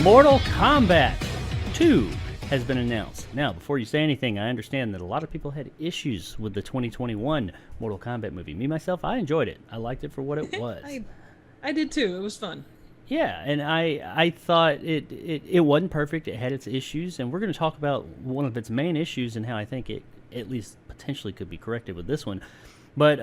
Mortal Kombat 2 has been announced. Now, before you say anything, I understand that a lot of people had issues with the 2021 Mortal Kombat movie. Me, myself, I enjoyed it. I liked it for what it was. I did too. It was fun. Yeah, and I thought it wasn't perfect. It had its issues, and we're going to talk about one of its main issues and how I think it at least potentially could be corrected with this one. But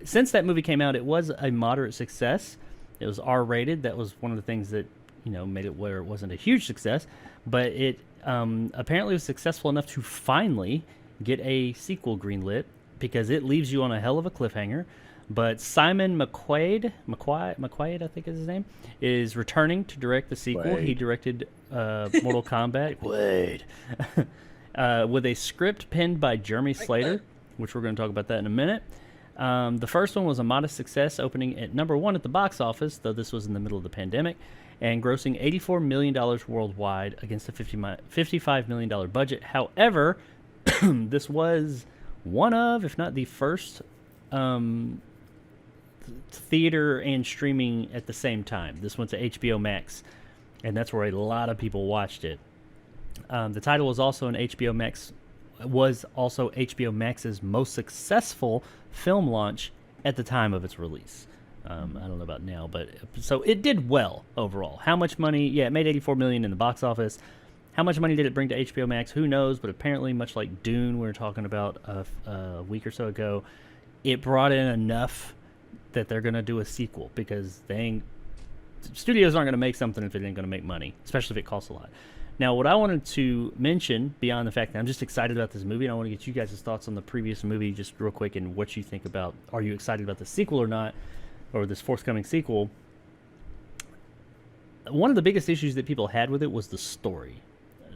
since that movie came out, it was a moderate success. It was R-rated. That was one of the things that made it where it wasn't a huge success. But it apparently was successful enough to finally get a sequel greenlit because it leaves you on a hell of a cliffhanger. But Simon McQuaid, I think is his name, is returning to direct the sequel. He directed Mortal Kombat. Wade. With a script penned by Jeremy Slater, which we're going to talk about that in a minute. The first one was a modest success, opening at number 1 at the box office, though this was in the middle of the pandemic, and grossing $84 million worldwide against a $55 million budget. However, this was one of, if not the first, theater and streaming at the same time. This went to HBO Max, and that's where a lot of people watched it. The title was also HBO Max's most successful film launch at the time of its release. I don't know about now, but so it did well overall. How much money? Yeah, it made $84 million in the box office. How much money did it bring to HBO Max? Who knows? But apparently, much like Dune, we were talking about a week or so ago, it brought in enough that they're going to do a sequel because studios aren't going to make something if it ain't going to make money, especially if it costs a lot. Now, what I wanted to mention, beyond the fact that I'm just excited about this movie, and I want to get you guys' thoughts on the previous movie just real quick and what you think about, are you excited about the sequel or not, or this forthcoming sequel. One of the biggest issues that people had with it was the story,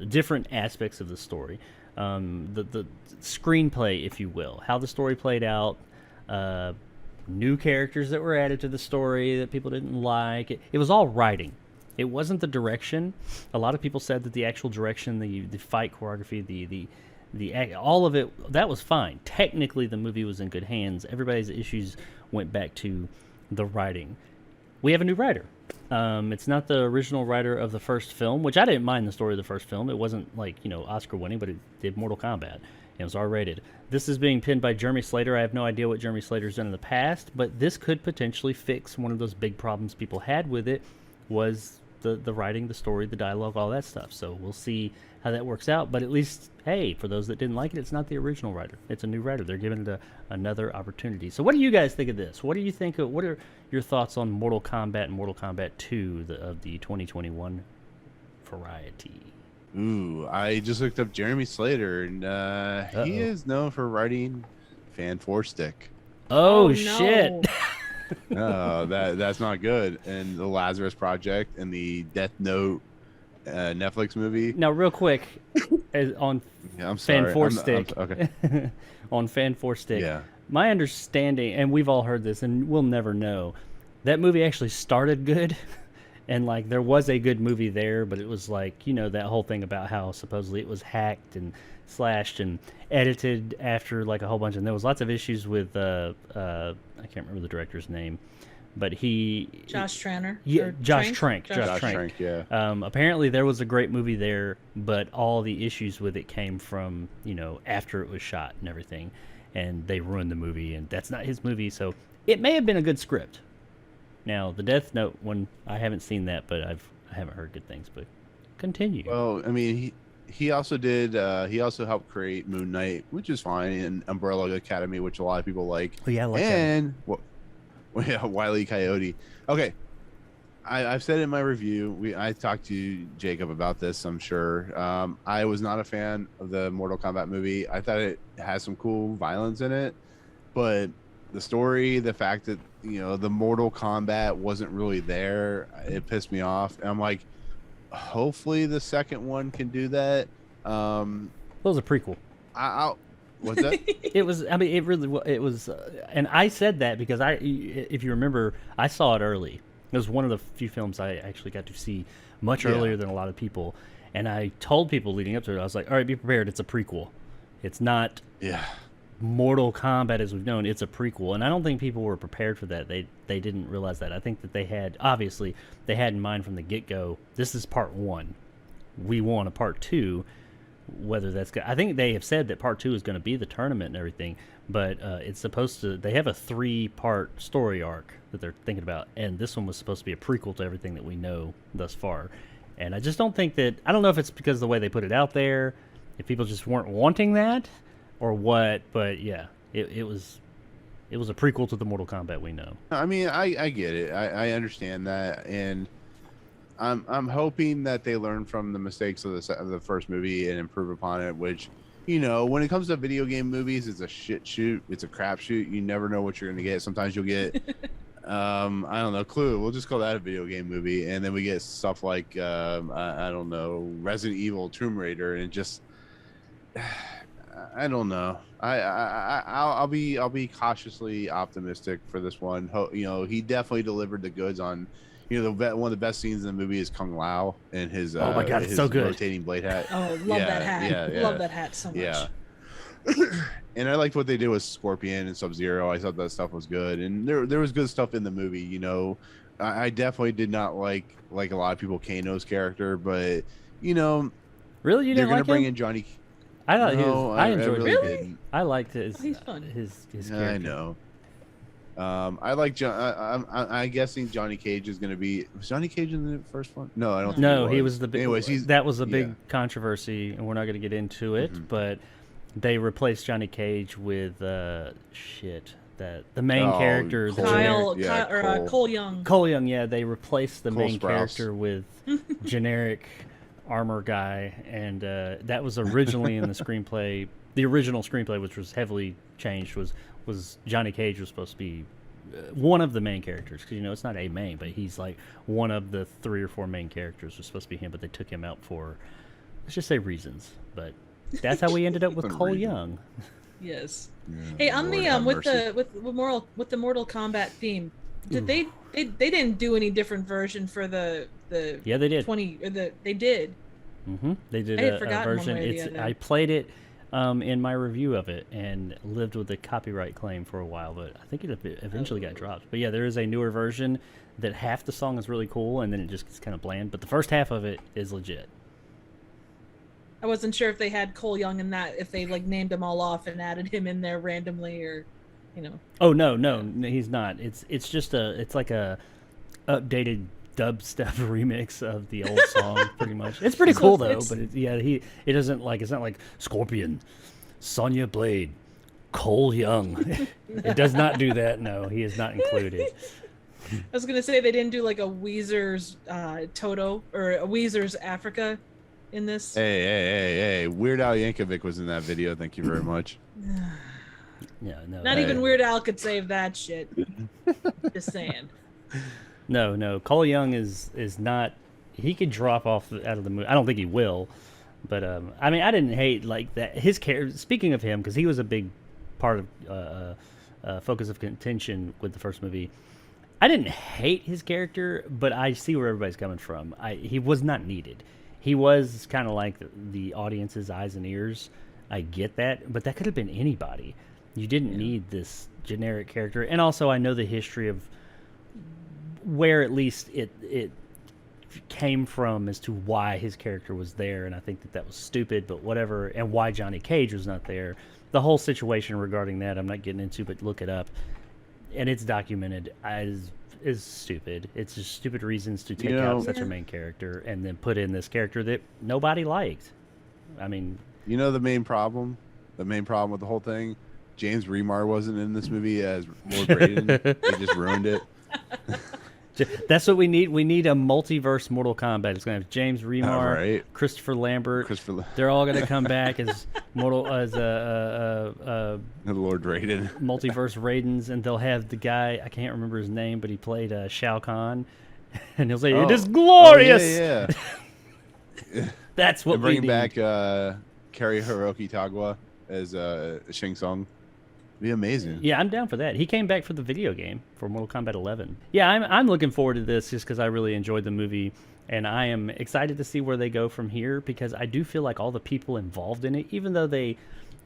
different aspects of the story, the screenplay, if you will, how the story played out, new characters that were added to the story that people didn't like. It was all writing. It wasn't the direction. A lot of people said that the actual direction, the fight choreography, the all of it, that was fine. Technically, the movie was in good hands. Everybody's issues went back to the writing. We have a new writer. It's not the original writer of the first film, which I didn't mind the story of the first film. It wasn't like, Oscar winning, but it did Mortal Kombat. It was R-rated. This is being penned by Jeremy Slater. I have no idea what Jeremy Slater's done in the past, but this could potentially fix one of those big problems people had with it, was the writing, the story, the dialogue, all that stuff. So we'll see how that works out. But at least, hey, for those that didn't like it, it's not the original writer. It's a new writer. They're giving it another opportunity. So what do you guys think of this? What do you think what are your thoughts on Mortal Kombat and Mortal Kombat 2 of the 2021 variety? Ooh, I just looked up Jeremy Slater, and he is known for writing Fan 4 Stick. Oh, no. shit. No, that's not good. And the Lazarus Project and the Death Note Netflix movie. Now, real quick, on I'm Fan sorry. 4 Stick. Okay. On Fan 4 Stick. Yeah. My understanding, and we've all heard this, and we'll never know, that movie actually started good. And, there was a good movie there, but it was that whole thing about how supposedly it was hacked and slashed and edited after, a whole bunch. And there was lots of issues with, I can't remember the director's name, but Josh Trank. Yeah, Josh Trank. Josh Trank, yeah. Apparently there was a great movie there, but all the issues with it came from, after it was shot and everything. And they ruined the movie, and that's not his movie, so it may have been a good script. Now, the Death Note one, I haven't seen that, but I haven't heard good things. But continue. Well, I mean, he also did. He also helped create Moon Knight, which is fine, and Umbrella Academy, which a lot of people like. Oh yeah, I like and Wile E. Coyote. Okay, I've said in my review. I talked to Jacob about this. I'm sure. I was not a fan of the Mortal Kombat movie. I thought it has some cool violence in it, but the story, the fact that the Mortal Kombat wasn't really there, it pissed me off. And I'm like, hopefully the second one can do that. It was a prequel. What's that? It was. I mean, it was. And I said that because if you remember, I saw it early. It was one of the few films I actually got to see much earlier than a lot of people. And I told people leading up to it, I was like, all right, be prepared. It's a prequel. It's not. Yeah. Mortal Kombat as we've known, it's a prequel, and I don't think people were prepared for that. They didn't realize that. I think that they had in mind from the get-go, this is part 1. We want a part 2. Whether that's good, I think they have said that part 2 is going to be the tournament and everything, but it's supposed to. They have a 3-part story arc that they're thinking about, and this one was supposed to be a prequel to everything that we know thus far. And I just don't think that. I don't know if it's because of the way they put it out there, if people just weren't wanting that, or what. But yeah, it was a prequel to the Mortal Kombat we know. I mean, I get it. I understand that, and I'm hoping that they learn from the mistakes of the first movie and improve upon it. Which, you know, when it comes to video game movies, it's a shit shoot. It's a crap shoot. You never know what you're gonna get. Sometimes you'll get, I don't know, Clue. We'll just call that a video game movie, and then we get stuff like I don't know, Resident Evil, Tomb Raider, and just I don't know. I'll be cautiously optimistic for this one. You know, he definitely delivered the goods on. You know, one of the best scenes in the movie is Kung Lao and his oh my god, it's his so good. rotating blade hat. Oh, love that hat. Love that hat so much. Yeah. And I liked what they did with Scorpion and Sub-Zero. I thought that stuff was good, and there was good stuff in the movie. You know, I definitely did not like a lot of people Kano's character, but you know, really, you didn't they're like gonna bring him? in Johnny. I thought I enjoyed really him. didn't. I liked his. Oh, he's fun. His character. I know. I like John. I'm guessing Johnny Cage is going to be. Was Johnny Cage in the first one? No, I don't. No, think he was the big. Anyways, that was a big controversy, and we're not going to get into it. Mm-hmm. But they replaced Johnny Cage with the main character, Cole Young. Cole Young, yeah, they replaced the main Sprouse. character with generic armor guy, and that was originally in the screenplay. The original screenplay, which was heavily changed, was Johnny Cage was supposed to be one of the main characters, because you know it's not a main, but he's like one of the 3 or 4 main characters was supposed to be him, but they took him out for, let's just say, reasons. But that's how we ended up with Cole Young. Yes. Yeah, Hey, on Lord the with the Mortal Kombat theme, did they didn't do any different version for the Yeah, they did. 20 or they did. Mm-hmm. They did I had a forgotten version. one way or the other. I played it in my review of it and lived with the copyright claim for a while, but I think it eventually got dropped. But yeah, there is a newer version that half the song is really cool and then it just gets kind of bland, but the first half of it is legit. I wasn't sure if they had Cole Young in that, if they like named them all off and added him in there randomly, or you know. Oh no, he's not. It's just it's like a updated dubstep remix of the old song, pretty much. It's pretty cool though, but it doesn't like, it's not like Scorpion, Sonya Blade, Cole Young. It does not do that. No, he is not included. I was gonna say they didn't do like a Weezer's Toto or a Weezer's Africa in this. Hey! Weird Al Yankovic was in that video. Thank you very much. Yeah, no. Not even Weird Al could save that shit. Just saying. No. Cole Young is not. He could drop off out of the movie. I don't think he will, but I mean, I didn't hate like that. His character. Speaking of him, because he was a big part of focus of contention with the first movie. I didn't hate his character, but I see where everybody's coming from. He was not needed. He was kind of like the audience's eyes and ears. I get that, but that could have been anybody. You didn't need this generic character. And also, I know the history of where at least it came from as to why his character was there, and I think that was stupid, but whatever, and why Johnny Cage was not there. The whole situation regarding that, I'm not getting into, but look it up. And it's documented as stupid. It's just stupid reasons to take out such a main character and then put in this character that nobody liked. I mean, you know the main problem with the whole thing, James Remar wasn't in this movie as Lord Raiden. They just ruined it. That's what we need. We need a multiverse Mortal Kombat. It's going to have James Remar, Christopher Lambert. They're all going to come back as Lord Raiden. Multiverse Raidens, and they'll have the guy, I can't remember his name, but he played Shao Kahn, and he'll say, "It is glorious." Yeah. That's what we need. Bring back Kari Hiroki Tagawa as Shang Tsung. Be amazing. Yeah, I'm down for that. He came back for the video game for Mortal Kombat 11. Yeah, I'm looking forward to this just because I really enjoyed the movie, and I am excited to see where they go from here, because I do feel like all the people involved in it, even though they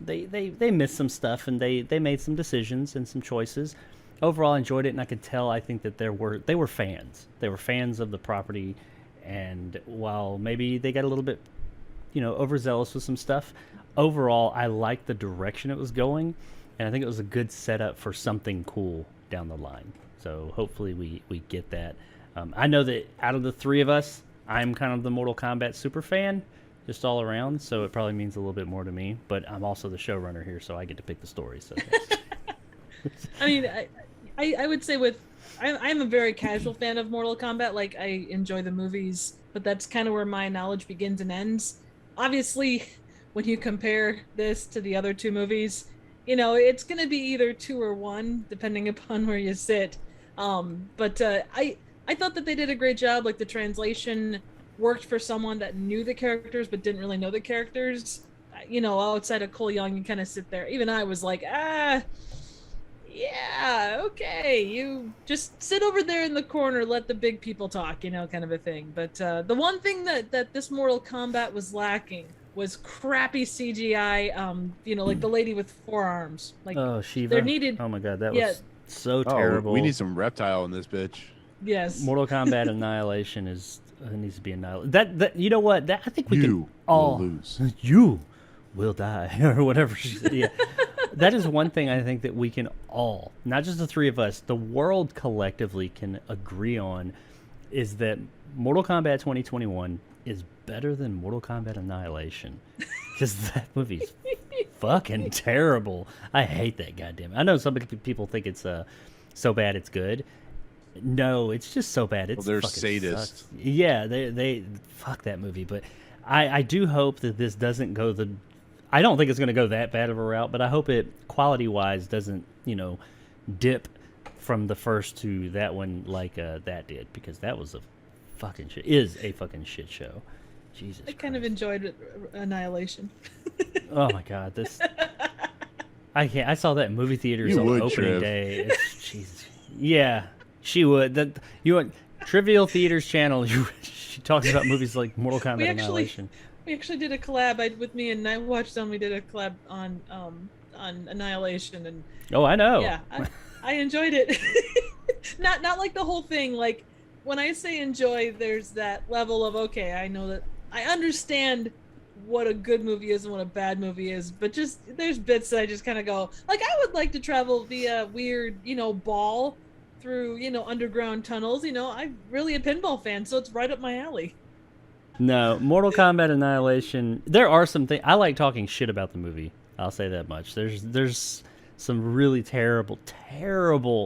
they missed some stuff and they made some decisions and some choices. Overall, I enjoyed it, and I could tell. I think that they were fans. They were fans of the property, and while maybe they got a little bit, overzealous with some stuff, overall, I liked the direction it was going, and I think it was a good setup for something cool down the line. So hopefully we get that. I know that out of the three of us, I'm kind of the Mortal Kombat super fan, just all around. So it probably means a little bit more to me. But I'm also the showrunner here, so I get to pick the story. So. I mean, I would say I'm a very casual fan of Mortal Kombat. Like, I enjoy the movies, but that's kind of where my knowledge begins and ends. Obviously, when you compare this to the other two movies, it's going to be either 2 or 1, depending upon where you sit. But I thought that they did a great job. Like, the translation worked for someone that knew the characters but didn't really know the characters. Outside of Cole Young, you kind of sit there. Even I was like, yeah, okay, you just sit over there in the corner, let the big people talk, kind of a thing. But the one thing that this Mortal Kombat was lacking was crappy CGI. Like the lady with 4 arms. Like, oh, Shiva. There needed. Oh my god, that was so terrible. We need some reptile in this bitch. Yes. Mortal Kombat Annihilation needs to be annihilated. That you know what? That I think we can will all lose. You will die or whatever she said. Yeah. That is one thing I think that we can all, not just the three of us, the world collectively can agree on, is that Mortal Kombat 2021 is better than Mortal Kombat Annihilation. Because that movie's fucking terrible. I hate that goddamn. I know some people think it's so bad it's good. No, it's just so bad. It's they're fucking sadists. Sucks. Yeah, they fuck that movie. But I do hope that this doesn't go the. I don't think it's going to go that bad of a route, but I hope it, quality-wise, doesn't, dip from the first to that one like that did, because that was a fucking shit show. Jesus I kind of enjoyed Annihilation. Oh my god, this. I can't. I saw that in movie theaters on opening Trev. day. Jesus. Yeah, she would. Trivial Theaters channel. She talks about movies like Mortal Kombat Annihilation. We actually did a collab with me and Night Watch Zone. We did a collab on Annihilation, and oh, I know. Yeah, I enjoyed it. not like the whole thing. Like, when I say enjoy, there's that level of, okay, I know that I understand what a good movie is and what a bad movie is, but just there's bits that I just kind of go, like, I would like to travel via weird, ball through, underground tunnels. I'm really a pinball fan, so it's right up my alley. No, Mortal Kombat Annihilation. There are some things I like talking shit about the movie. I'll say that much. There's some really terrible.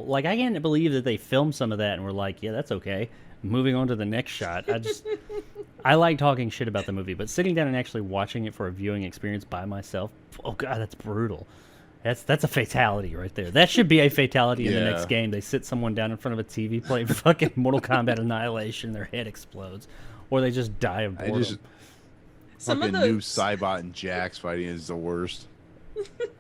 Like, I can't believe that they filmed some of that and we're like, yeah, that's okay. Moving on to the next shot. I like talking shit about the movie, but sitting down and actually watching it for a viewing experience by myself, oh god, that's brutal. That's a fatality right there. That should be a fatality in the next game. They sit someone down in front of a TV playing fucking Mortal Kombat Annihilation, their head explodes. Or they just die of boredom. Some fucking of the new Cybot and Jax fighting is the worst.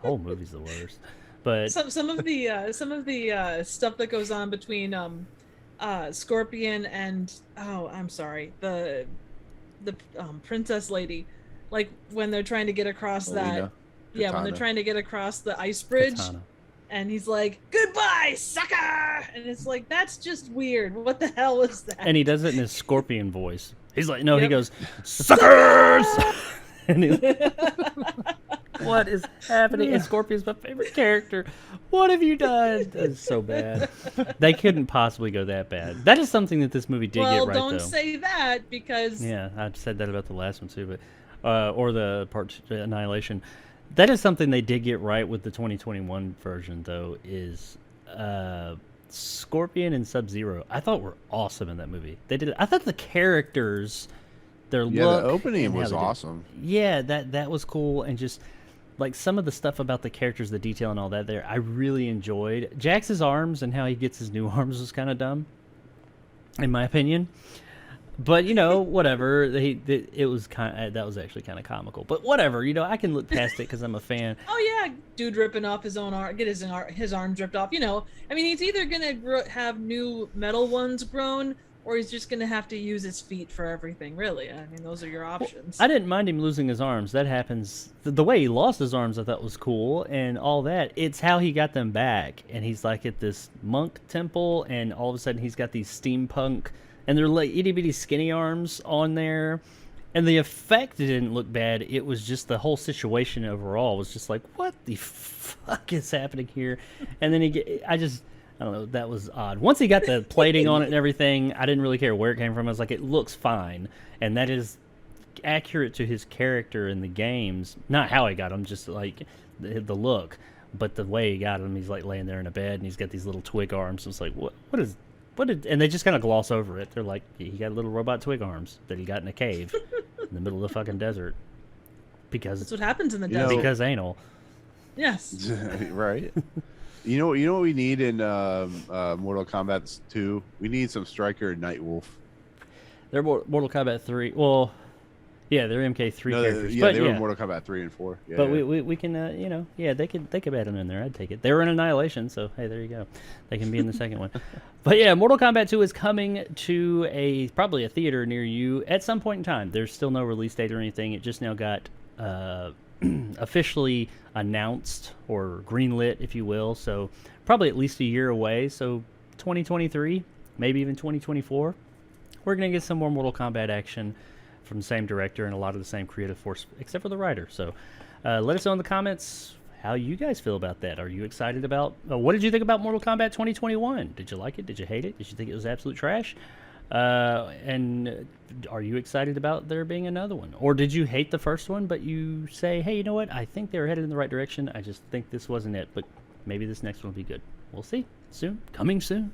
Whole movie's the worst. But some of the stuff that goes on between Scorpion and I'm sorry, the princess lady, like when they're trying to get across Melina. when they're trying to get across the ice bridge. Katana. And he's like, "Goodbye, sucker!" And it's like, that's just weird. What the hell is that? And he does it in his scorpion voice. He's like, no, he goes, "Suckers!" And what is happening? And Scorpion's my favorite character. What have you done? That's so bad. They couldn't possibly go that bad. That is something that this movie did get right, don't though. say that, because Yeah, I said that about the last one too, but or the part Annihilation. That is something they did get right with the 2021 version, though, is Scorpion and Sub-Zero. I thought were awesome in that movie. They did. I thought the characters, their look, the opening and how was they did- awesome. Yeah, that was cool, and just like some of the stuff about the characters, the detail and all that there, I really enjoyed. Jax's arms and how he gets his new arms was kind of dumb, in my opinion. But whatever. It was that was actually kind of comical. But whatever. I can look past it because I'm a fan. Oh yeah, dude ripping off his own arm, get his arms ripped off. I mean, he's either gonna have new metal ones grown, or he's just gonna have to use his feet for everything. Really, I mean, those are your options. I didn't mind him losing his arms. That happens. The way he lost his arms, I thought was cool, and all that. It's how he got them back, and he's like at this monk temple, and all of a sudden he's got these steampunk, and they're like itty bitty skinny arms on there, and the effect didn't look bad. It was just the whole situation overall was just like, what the fuck is happening here? And then I don't know, that was odd. Once he got the plating on it and everything, I didn't really care where it came from. I was like, it looks fine, and that is accurate to his character in the games. Not how he got him, just like the look, but the way he got him. He's like laying there in a bed, and he's got these little twig arms. It's like, and they just kind of gloss over it. They're like, he got little robot twig arms that he got in a cave in the middle of the fucking desert. Because that's what happens in the desert. Because anal. Yes. Right. You know what we need in Mortal Kombat 2? We need some Striker and Nightwolf. They're Mortal Kombat 3. Well, yeah, they're MK3 characters. Yeah, they were Mortal Kombat 3 and 4. Yeah, but we can, they could add them in there. I'd take it. They were in Annihilation, so hey, there you go. They can be in the second one. But yeah, Mortal Kombat 2 is coming to probably a theater near you at some point in time. There's still no release date or anything. It just now got officially announced or greenlit, if you will. So probably at least a year away. So 2023, maybe even 2024. We're going to get some more Mortal Kombat action from the same director and a lot of the same creative force, except for the writer. So let us know in the comments how you guys feel about that. Are you excited about... what did you think about Mortal Kombat 2021? Did you like it? Did you hate it? Did you think it was absolute trash? And are you excited about there being another one? Or did you hate the first one, but you say, hey, you know what? I think they were headed in the right direction. I just think this wasn't it, but maybe this next one will be good. We'll see. Soon. Coming soon.